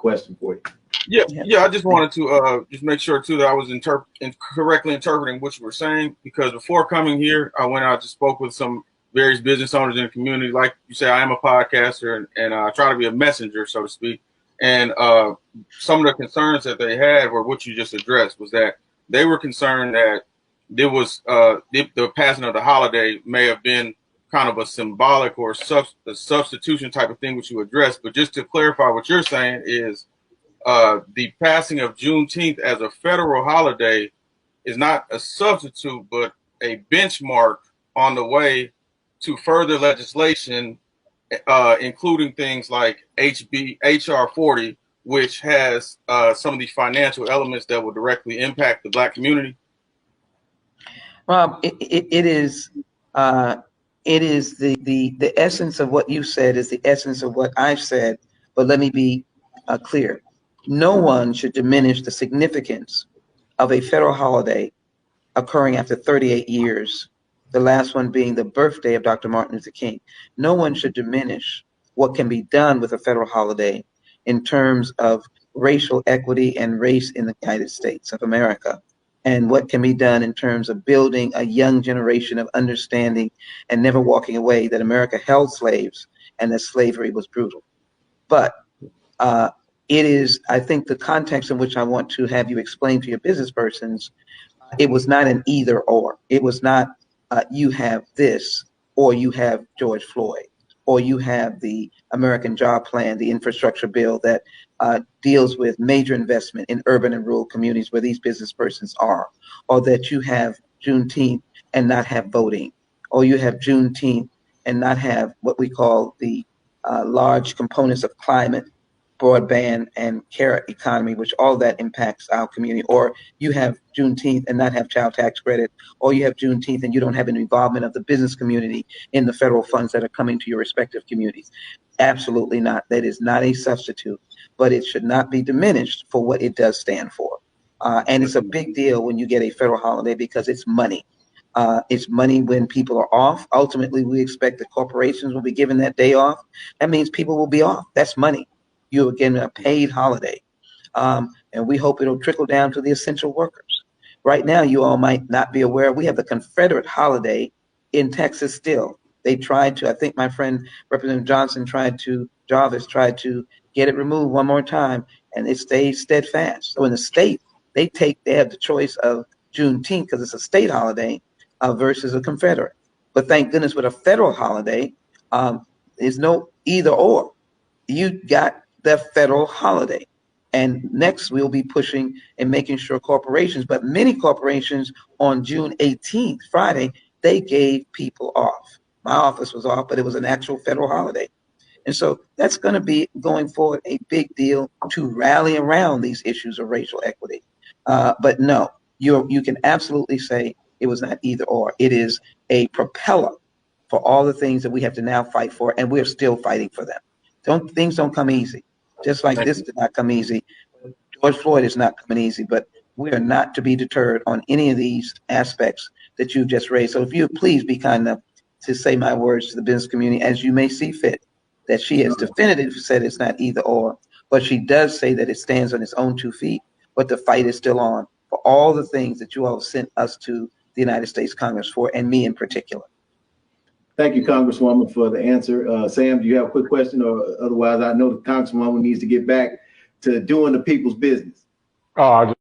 question for you. Yeah. I just wanted to just make sure too that I was correctly interpreting what you were saying, because before coming here, I went out to spoke with some various business owners in the community. Like you say, I am a podcaster and I try to be a messenger, so to speak. And some of the concerns that they had were what you just addressed, was that they were concerned that there was the passing of the holiday may have been kind of a symbolic or a substitution type of thing, which you addressed. But just to clarify, what you're saying is the passing of Juneteenth as a federal holiday is not a substitute, but a benchmark on the way to further legislation, including things like HR 40, which has some of the financial elements that will directly impact the Black community. Rob, it is the essence of what you said is the essence of what I've said. But let me be clear. No one should diminish the significance of a federal holiday occurring after 38 years, the last one being the birthday of Dr. Martin Luther King. No one should diminish what can be done with a federal holiday in terms of racial equity and race in the United States of America, and what can be done in terms of building a young generation of understanding and never walking away that America held slaves and that slavery was brutal. But it is, I think, the context in which I want to have you explain to your business persons, it was not an either or. It was not you have this or you have George Floyd or you have the American Job Plan, the infrastructure bill that deals with major investment in urban and rural communities where these business persons are, or that you have Juneteenth and not have voting, or you have Juneteenth and not have what we call the large components of climate, broadband, and care economy, which all that impacts our community. Or you have Juneteenth and not have child tax credit, or you have Juneteenth and you don't have an involvement of the business community in the federal funds that are coming to your respective communities. Absolutely not. That is not a substitute, but it should not be diminished for what it does stand for. And it's a big deal when you get a federal holiday because it's money. It's money when people are off. Ultimately, we expect that corporations will be given that day off. That means people will be off. That's money. You're getting a paid holiday. And we hope it'll trickle down to the essential workers. Right now, you all might not be aware, we have the Confederate holiday in Texas still. They tried to, I think my friend Representative Jarvis tried to get it removed one more time, and it stays steadfast. So in the state, they have the choice of Juneteenth because it's a state holiday versus a Confederate. But thank goodness with a federal holiday, there's no either or. You got the federal holiday. And next we'll be pushing and making sure corporations, but many corporations on June 18th, Friday, they gave people off. My office was off, but it was an actual federal holiday. And so that's going to be going forward a big deal to rally around these issues of racial equity. But no, you can absolutely say it was not either or. It is a propeller for all the things that we have to now fight for, and we're still fighting for them. Things don't come easy. Just like this did not come easy. George Floyd is not coming easy, but we are not to be deterred on any of these aspects that you've just raised. So if you please be kind enough to say my words to the business community as you may see fit, that she has definitively said it's not either or, but she does say that it stands on its own 2 feet, but the fight is still on for all the things that you all sent us to the United States Congress for, and me in particular. Thank you, Congresswoman, for the answer. Sam, do you have a quick question, or otherwise I know the Congresswoman needs to get back to doing the people's business? Oh,